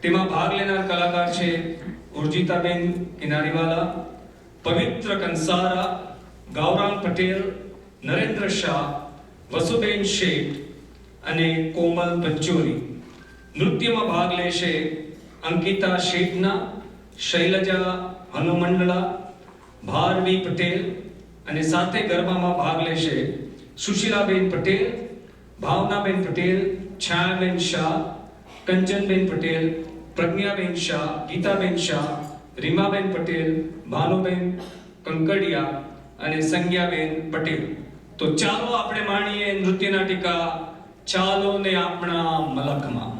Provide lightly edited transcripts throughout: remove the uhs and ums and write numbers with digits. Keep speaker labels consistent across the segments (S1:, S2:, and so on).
S1: તેમાં ભાગ લેનાર કલાકાર છે ઉર્જિતાબેન કિનારીવાલા, પવિત્ર કંસારા, ગૌરાંગ પટેલ, નરેન્દ્ર શાહ, વસુબેન શેઠ અને કોમલ પંચોરી. નૃત્યમાં ભાગ લેશે અંકિતા શેઠના, શૈલજા હનુમંડલા, ભારવી પટેલ અને સાથે ગરબામાં ભાગ લેશે સુશીલાબેન પટેલ, ભાવનાબેન પટેલ, છાયાબેન શાહ, કંચનબેન પટેલ, પ્રજ્ઞાબેન શાહ, ગીતાબેન શાહ, રીમાબેન પટેલ, ભાનુબેન કંકડિયા અને સંજ્ઞાબેન પટેલ. તો ચાલો આપણે માણીએ નૃત્ય નાટિકા ચાલો ને આપણા મલકમાં.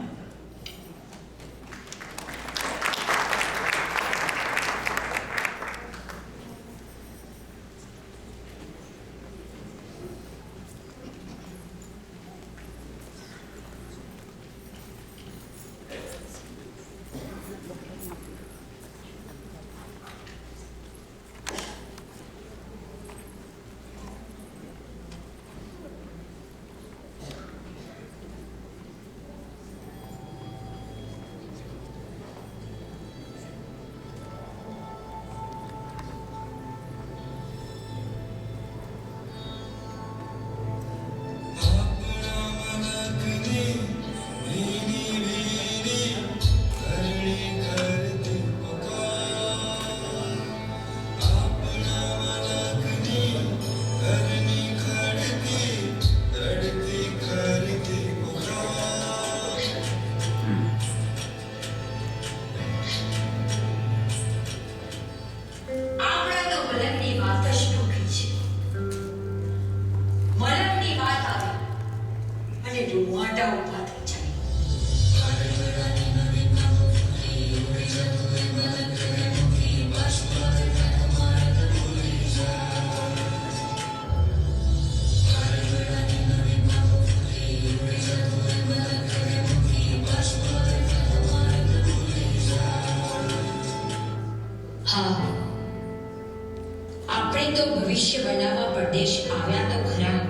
S2: ભવિષ્ય બનાવવા પરદેશ આવ્યા તો ખરા,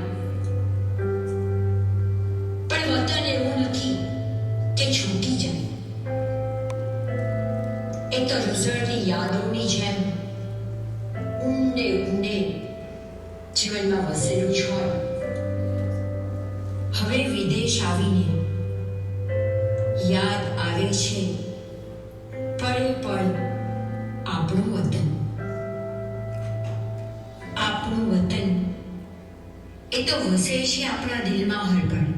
S2: પણ વતન એવું નથી કે છૂટી જાય. એ તો રિઝલ્ટની યાદોની જેમ ઊંડે ઊંડે જીવનમાં વસેલું છોડ હવે વિદેશ આવીને યાદ આવે છે પળે પળ આપણું વતન. આપણું વતન એ તો વસે છે આપણા દિલમાં હરપળ.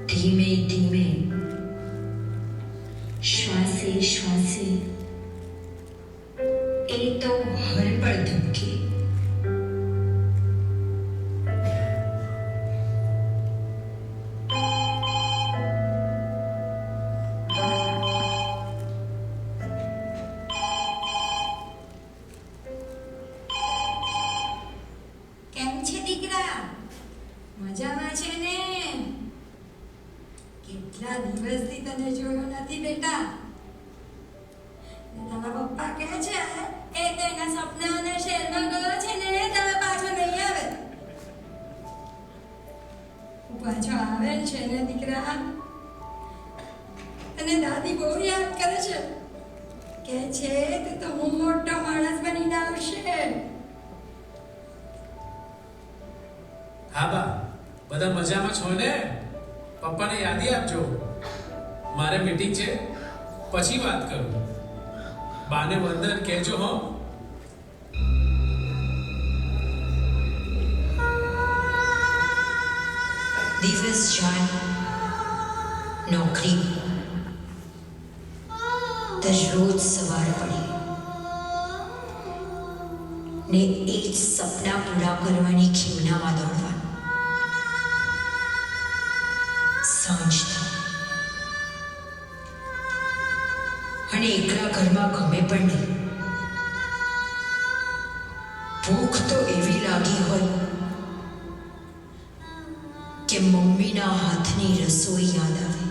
S2: ધીમે ધીમે શ્વાસે શ્વાસે એ તો હરપળ ધબકે.
S3: હા બા, બધા મજામાં છો ને? પપ્પાને યાદી આપજો. મારે મીટિંગ છે, પછી વાત કરું. બાને વંદન કહેજો હો.
S2: દિવસ જાય, નોકરી, દરરોજ સવાર પડે ને એ જ સપના પૂરા કરવાની ખીમનામાં દોડવાનું. સાંજ થાય અને એકલા ઘરમાં ગમે પણ નહીં. ભૂખ તો એવી લાગી હોય કે મમ્મીના હાથની રસોઈ યાદ આવે.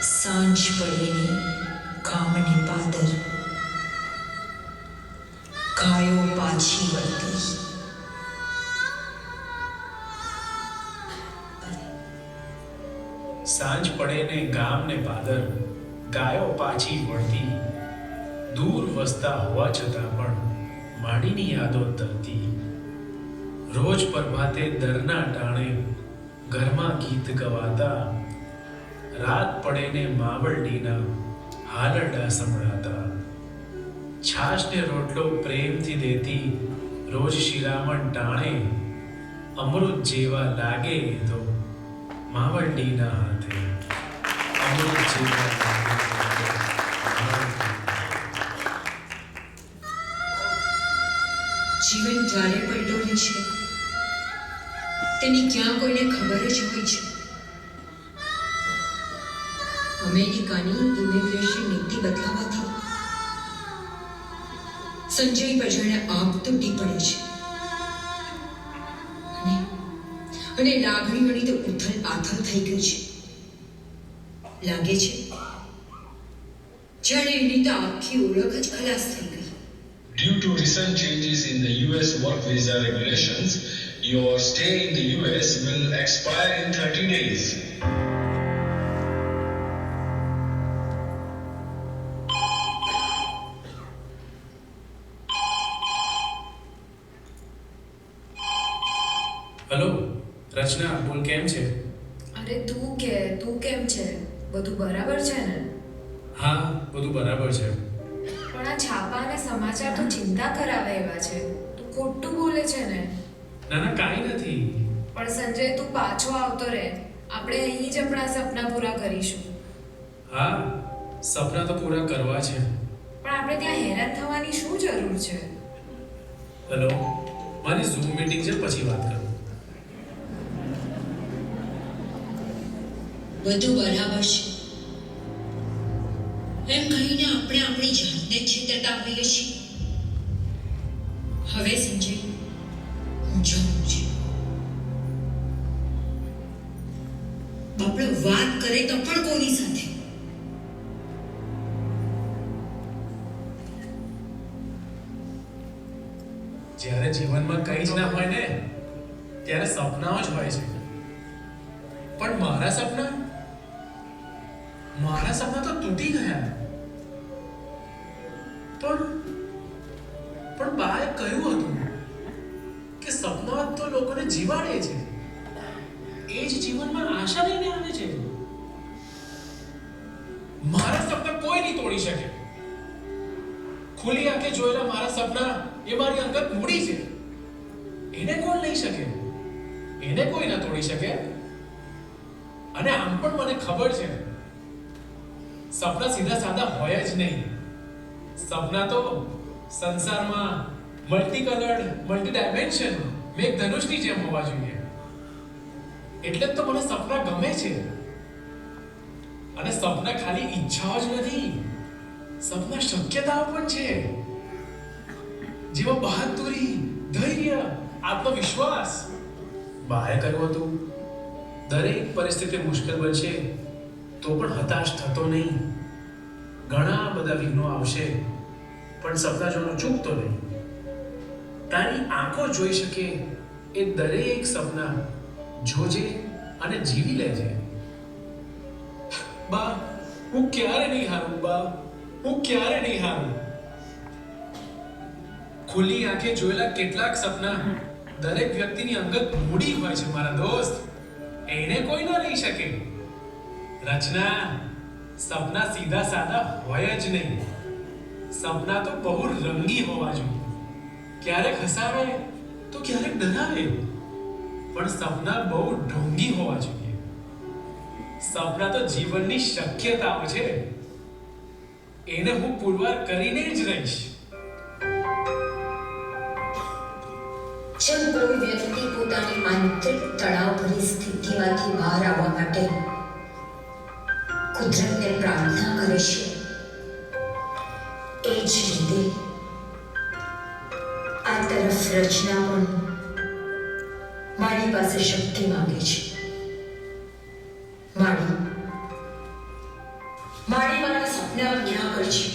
S2: સાંજ પડેની કામને પાદર, ગાયો પાછી વળતી,
S3: સાંજ પડે ને ગામ ને પાદર ગાયો પાછી વળતી, દૂર વસતા હોવા છતાં પણ માડીની યાદો તરતી. રોજ પ્રભાતે દરના ટાણે ઘરમાં ગીત ગવાતા, રાત પડે ને માવલડીના હાલરડા સંભળાતા. છાશ ને રોટલો પ્રેમથી દેતી રોજ શિરામણ ટાણે, અમૃત જેવા લાગે એ તો માવલડીના હાથે. અમૃત જેવા લાગે એ તો માવલડીના.
S2: જીવન ક્યારે પલટોલે છે તેની ક્યાં કોઈને ખબર જ હોય છે. અમેરિકાની ઇમિગ્રેશન નીતિ બદલાવાથી સંજય પર જાણે આગ તૂટી પડે છે અને લાગણીઓની તો ઉથલ પાથલ થઈ ગઈ છે. લાગે છે જાણે એની તો આખી ઓળખ જ ખલાસ થઈ ગઈ.
S4: Due to recent changes in the US work visa regulations, your stay in the US will expire in 30 days.
S3: Hello રચના, બોલ કેમ છે?
S5: અરે તું કેમ છે? બધું બરાબર છે ને?
S3: હા, બધું બરાબર છે.
S5: પણ આ છાપા અને સમાચાર તો ચિંતા કરાવે એવા છે. તું ખોટું બોલે છે ને?
S3: ના ના, કાંઈ નથી.
S5: પણ સંજય, તું પાછો આવતો રહે. આપણે અહીં જ આપણા સપના પૂરા કરીશું.
S3: હા, સપના તો પૂરા કરવા છે.
S5: પણ આપણે ત્યાં હેરાન થવાની શું જરૂર છે?
S3: હલો, મારી ઝૂમ મીટિંગ છે, પછી વાત કરું.
S2: બધું બરાબર છે એમ કહીને આપણે આપણી જાતને જ છેતરતા હોઈએ છીએ. હવે સંજય, હું જાઉં છું. બાપડો વાત કરે તો પણ કોની સાથે?
S3: જ્યારે જીવનમાં કંઈ જ ના હોય ને ત્યારે સપનાઓ જ હોય છે. પણ મારા સપના તો તૂટી ગયા. પણ બાએ કહ્યું હતું કે સપના તો લોકોને જીવાડે છે, એ જ જીવનમાં આશા લઈને આવે છે. મારા સપના કોઈ નહીં તોડી શકે. ખુલ્લી આંખે જોયેલા મારા સપના એ મારી અંગત મૂડી છે. એને કોણ લઈ શકે? એને કોઈ ના તોડી શકે. અને આમ પણ મને ખબર છે સપના સીધા સાદા હોય જ નહીં. સપના તો સંસારમાં મલ્ટી કલર્ડ, મલ્ટી ડાયમેન્શન મેઘ ધનુષની જેમ હોવા જોઈએ. એટલે જ તો મને સપના ગમે છે. અને સપના ખાલી ઈચ્છાઓ જ નથી, સપના શક્યતાઓ પણ છે. જેમાં બહાદુરી, ધૈર્ય, આત્મવિશ્વાસ. બાએ કહ્યું હતું દરેક પરિસ્થિતિ મુશ્કેલ બનશે તો પણ હતાશ થતો નહીં. ઘણા બધા વિઘ્નો આવશે પણ સપના જોવાનું ચૂકતો નહીં. તારી આંખો જોઈ શકે એ દરેક સપના જોજે અને જીવી લેજે. બા, હું ક્યારે નહીં હારું. બા, હું ક્યારે નહીં હારું. ખુલ્લી આંખે જોયેલા કેટલાક સપના દરેક વ્યક્તિની અંગત મૂડી હોય છે મારા દોસ્ત. એને કોઈ ના લઈ શકે. રચના, સપના સીધા સાદા હોય જ નહીં. સપના તો બહુ રંગી હોવા જોઈએ. ક્યારેક હસાવે તો ક્યારેક ડરાવે. પણ સપના બહુ ઢોંગી હોવા જોઈએ. સપના તો જીવનની શક્યતાઓ છે. એને હું પુરવાર કરીને જ રહીશ.
S2: જેમ કોઈ વ્યક્તિ પોતાની આંતરિક તણાવભરી સ્થિતિમાંથી બહાર આવવા માટે કુદરતને પ્રાર્થના કરે છે, એ જ રીતે આ તરફ રચના પણ મારી પાસે શક્તિ માંગે છે. મારી મારા સપના ક્યાં કરશે?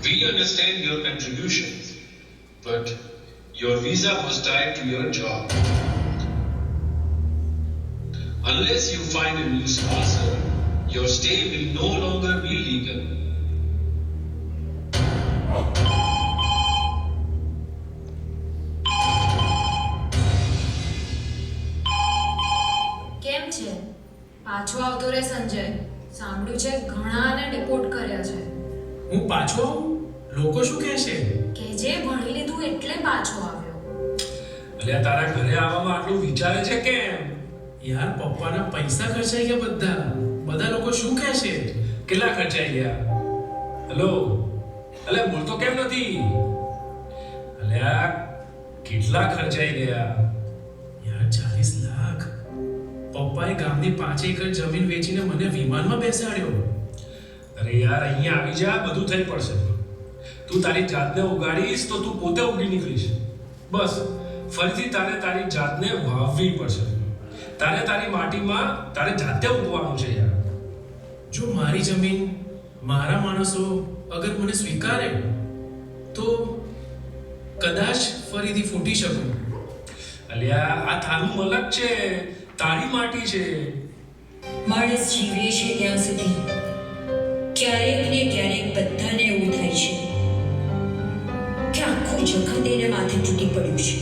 S4: We understand your contributions, but your visa was tied to your job. Unless you find a new sponsor, your stay will no longer be legal.
S5: કેમ છે? પાછો આવતો રે સંજય. સાંભળ્યું છે ઘણાને ડિપોર્ટ કર્યા છે.
S3: હું પાછો આવું? લોકો શું કહેશે?
S5: કે જે ભણી લીધું એટલે પાછો આવ્યો.
S1: અલ્યા તારા ઘરે આવવામાં આટલું વિચારે છે કેમ?
S3: યાર પપ્પાના પૈસા ખર્ચાઈ ગયા બધા લોકો શું કહેશે?
S1: કેટલા ખર્ચાઈ ગયા? હેલો, અલ્યા બોલતો કેમ નથી? અલ્યા કેટલા ખર્ચાઈ ગયા?
S3: યાર 40 લાખ. પપ્પાએ ગામની 5 એકર જમીન વેચીને મને વિમાનમાં બેસાડ્યો.
S1: અરે યાર અહીંયા આવી જા, બધું થઈ પડશે. તું તારી જાતને ઉગાડીશ તો તું પોતે ઉગી નીકળીશ. બસ ફરીથી તારી જાતને વાવવી પડશે. તારી માટીમાં તારે જાતે ઉગવાનું છે યાર.
S3: જો મારી જમીન મારા માણસો અગર મને સ્વીકારે તો કદાચ ફરીથી ફૂટી શકું.
S1: અલ્યા આ તારું મલક છે, તારી માટી છે.
S2: માણસ જીવે છે ત્યાં સુધી ક્યારેક ને ક્યારેક બધાને એવું થાય છે કે આખું જખમ તેને માથે તૂટી પડ્યું છે,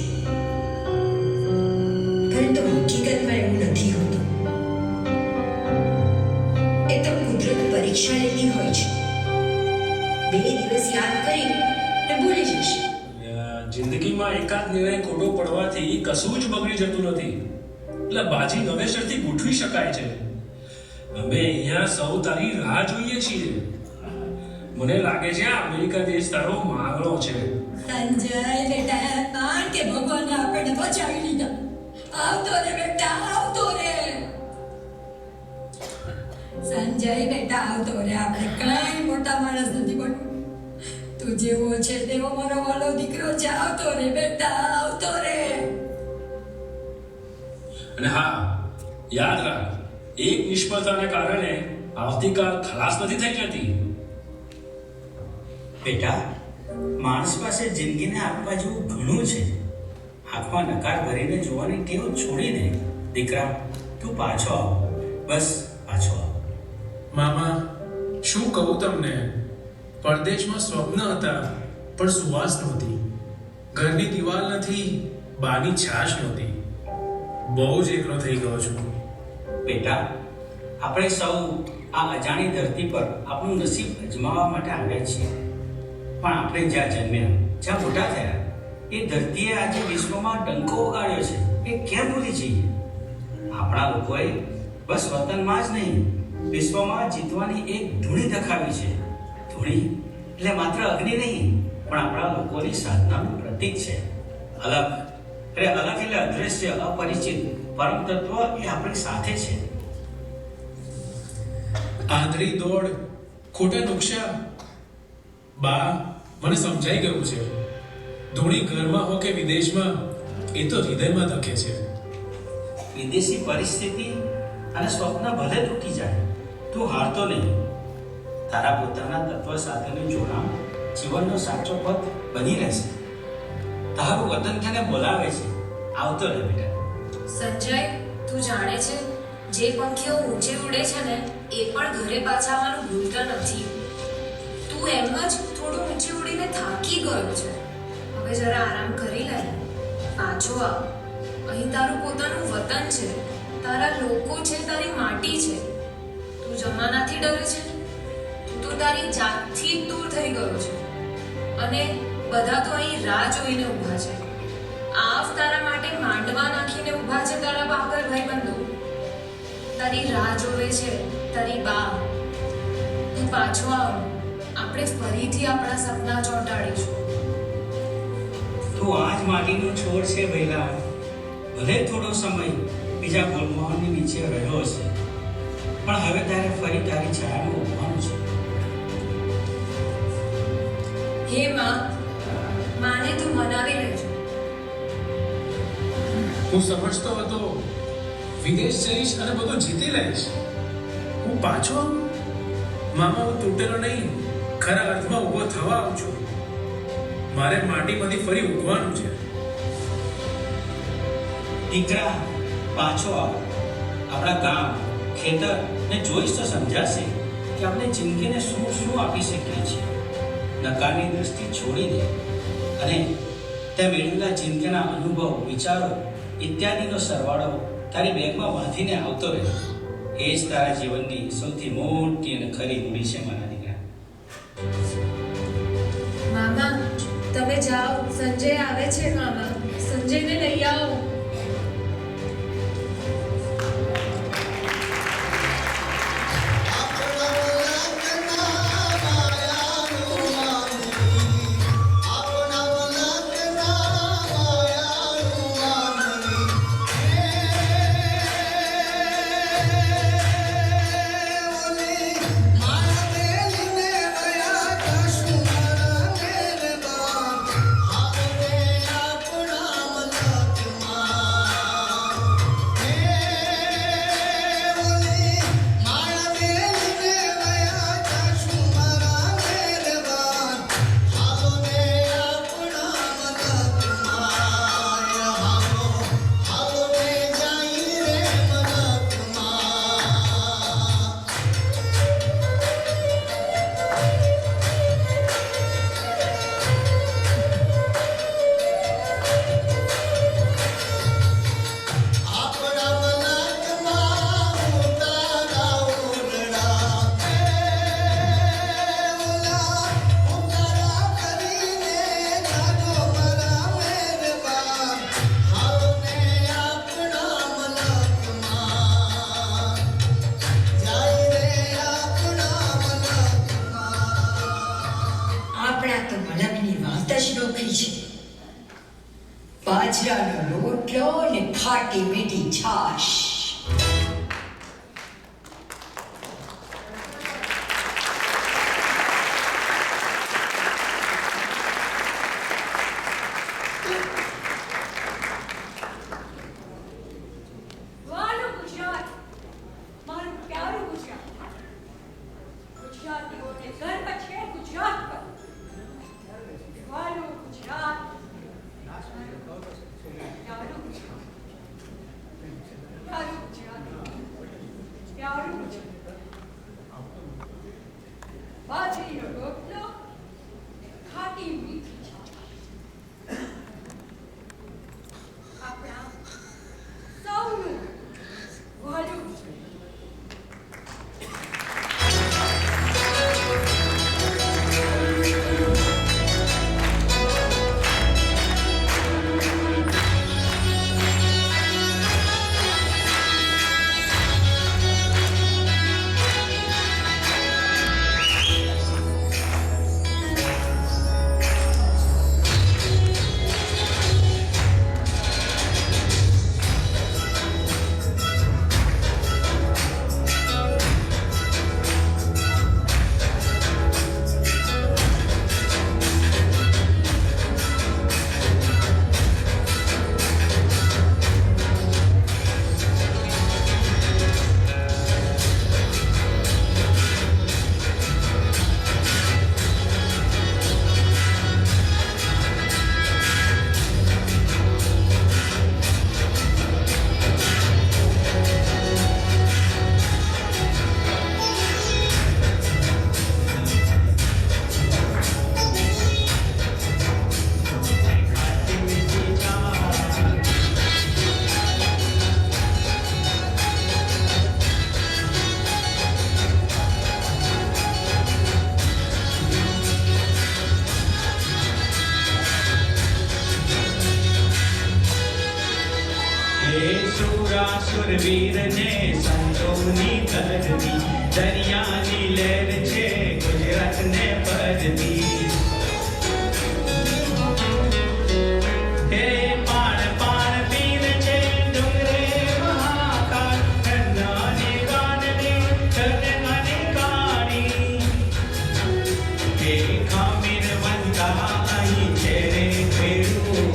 S2: પરંતુ હકીકતમાં એવું નથી હોતું. એ તો કુદરત પરીક્ષા લેતી હોય છે. 2 દિવસ યાદ કરી ને ભૂલી જશે.
S1: જિંદગીમાં એકાદ નિર્ણય ખોટો પડવાથી કશું જ બગડી જતું નથી. એટલે બાજી નવેસરથી ગોઠવી શકાય છે. અમે અહીંયા સૌ તારી રાહ જોઈએ છીએ. મને લાગે છે આ અમેરિકા દેશ તારો માંગણો છે.
S2: સંજય બેટા, કારણ કે ભગવાને આપણને બચાવી લીધા. આવતો રે બેટા, આવતો રે. સંજય બેટા, આવતો રે. આપણે કઈ મોટા માણસ નથી બનવું. તું જેવો છે તેવો મારો વાલો દીકરો છે. આવતો રે બેટા, આવતો રે.
S1: અને હા, યાદ રાખ, એક નિષ્ફળતાને કારણે આવતીકાલ ખલાસ નથી થઈ જતી.
S6: બેટા, માણસ પાસે જિંદગીને આપવા જેવું ઘણું છે. આંખમાં નકાર ભરીને જોવાની ટેવ છોડી દે. દીકરા, તું પાછો આવ. બસ પાછો આવ.
S3: મામા, શું કહું તમને? પરદેશમાં સ્વપ્ન હતા પણ સુવાસ નહોતી. ઘરની દિવાલ નથી, બાની છાશ નહોતી. બહુ જ એકલો થઈ ગયો છું.
S6: બેટા, આપણે સૌ આ અજાણી ધરતી પર આપણું નસીબ અજમાવવા માટે આવ્યા છીએ. પણ આપણે જ્યાં જન્મ્યા, જ્યાં મોટા થયા, એ ધરતીએ આજે વિશ્વમાં ડંકો વગાડ્યો છે, એ કેમ ભૂલી જઈએ? આપણા લોકોએ બસ વતનમાં જ નહીં, વિશ્વમાં જીતવાની એક ધૂણી દખાવી છે. ધૂણી એટલે માત્ર અગ્નિ નહીં, પણ આપણા લોકોની સાધનાનું પ્રતીક છે. અલગ, અરે અલગ એટલે અદ્રશ્ય, અપરિચિત પરમ તત્વ એ આપણી સાથે છે.
S3: આંધળી દોડ, ખોટા નુકશા. બા, મને સમજાઈ ગયું છે. ધૂણી ઘરમાં હો કે વિદેશમાં, એ તો હૃદયમાં ધકે છે.
S6: વિદેશી પરિસ્થિતિ અને સ્વપ્ન ભલે તૂટી જાય, તું હારતો નહીં. તારા પોતાના તત્વ સાથેનું જોડાણ જીવનનો સાચો પથ બની રહેશે. તારું વતન તને બોલાવે છે, આવતો રહે બેટા.
S5: સંજય, તું જાણે છે જે પંખીઓ ઊંચે ઉડે છે ને એ પણ ઘરે પાછા આવવાનું ભૂલતા નથી. તું એમ જ થોડું ઊંચે ઉડીને થાકી ગયો છે. હવે જરા આરામ કરી લે. પાછો આવ. અહીં તારું પોતાનું વતન છે, તારા લોકો છે, તારી માટી છે. તું જમાનાથી ડરે છે? તું તો તારી જાતથી જ દૂર થઈ ગયો છે. અને બધા તો અહીં રાહ જોઈને ઊભા છે. આવ, તારા માટે માંડવા નાખીને ઊભા છે તારા બાપર ભાઈબંધો. તારી રાહ જોવે છે તારી બા. તું પાછો આવ. આપણે ફરીથી આપણા સપના ચોંટાડીશું.
S6: તું આ જ માટીનું છોડ છે ભઈલા. ભલે થોડો સમય બીજા ગુલમોહરની નીચે રહ્યો હશે, પણ હવે તારે ફરી તારી છાયામાં ઉભવાનું છે.
S5: હે માં, માને તું મનાવી લેજો.
S3: હું સમજતો હતો વિદેશ જઈશ અને બધું જીતી લઈશ. હું પાછો આવું. મામા, હું તૂટેલો નહીં, ખરા અર્થમાં ઊભો થવા આવું છું. મારે માટીમાંથી ફરી ઉગવાનું છે.
S6: દીકરા, પાછો આવ. આપણા ગામ, ખેતર ને જોઈશ તો સમજાશે કે આપણે જિંદગીને શું શું આપી શકીએ છીએ. નકારની દ્રષ્ટિ છોડી દે અને તે મેળવેલા જિંદગીના અનુભવ, વિચારો ઇત્યાદિનો સરવાળો તારી બેગમાં બાંધીને આવતો રહે. એ જ તારા જીવનની સૌથી મોટી અને ખરી મૂડી છે મારા દીકરા.
S5: મામા, તમે જાઓ. સંજય આવે છે મામા. સંજયને લઈ આવો. બાજરાનો રોટલો ને ખાટી મીઠી છાશ.
S2: વાલું ગુજરાત, મારું પ્યારું ગુજરાત. ગુજરાતીઓને ગર્વ છે ગુજરાત પર. વાલું ગુજરાત, પ્યારું ગુજરાત.
S6: સુરા સુરવીરને સંતોની ધરતી દરિયાની લહેર છે ગુજરાતને પરતી હે પાણ પાણ પીર છે ડુંગરે મહાકાળ ઠંડાને ગાનને ચરણાને કાળી હે ખામીર વંદા અહીં છે રે ખેડૂ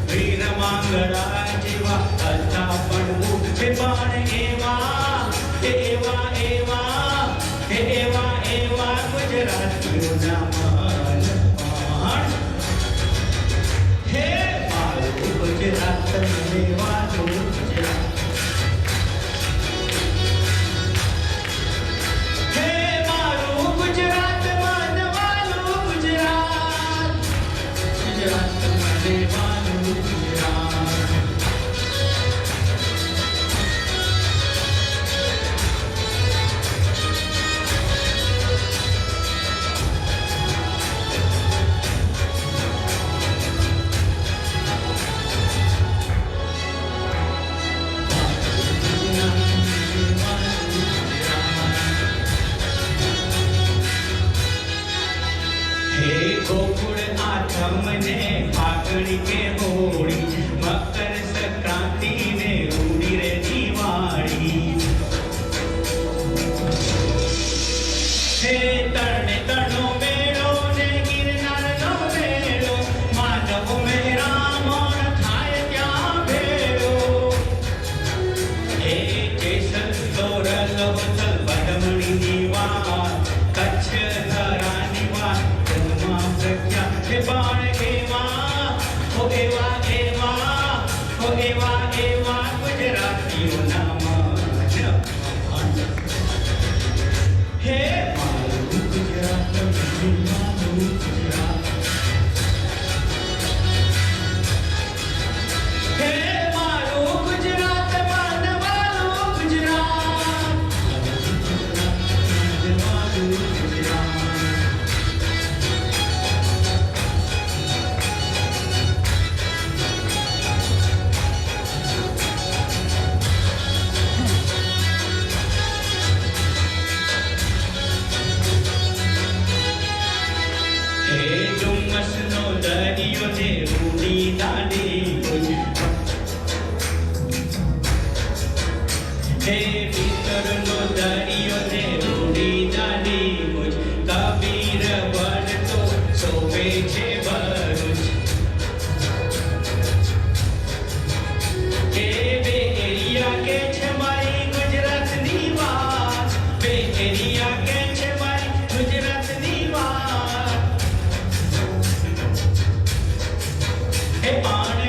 S6: વીર માંગળા જેવા હતા પણ ઉઠે પણ એવા એવા ગુજરાતીઓના મન પણ હે મારું ગુજરાત મેવાનું ગુજરાત હે મારું ગુજરાત માનવાનું ગુજરાત ગુજરાત માનવાનું ગુજરાત હે ગોકુળ આઠમને ફાગણી કે હોળી મકર સંક્રાંતિ ને રૂડી રે દિવાળી હે તરણે તરનો મેળો ને ગિરનારનો મેળો માધવ મેરા મન થાય ત્યાં ભેળો હે જેસલ તોરલ વતલ વડમણીની વાત કચ્છ ધરાની વાત જન્મા પ્રખ્યા હે બાણ એવા ગુજરાતીઓના મન હે મારું ગુજરાત મારું ગુજરાત હે મારું ગુજરાત માનવાનું ગુજરાત માનવાનું ગુજરાત હે ડુમસનો દરિયો ને રૂડી દાડી હે ભીતરનો દરિયો ને રૂડી દાડી કબીર વડ તો શોભે છે ભરૂચ હે બે એરિયા કે છે મારી ગુજરાતની વાત બે એરિયા કે છે મારી ગુજરાતની વાત હે પાણ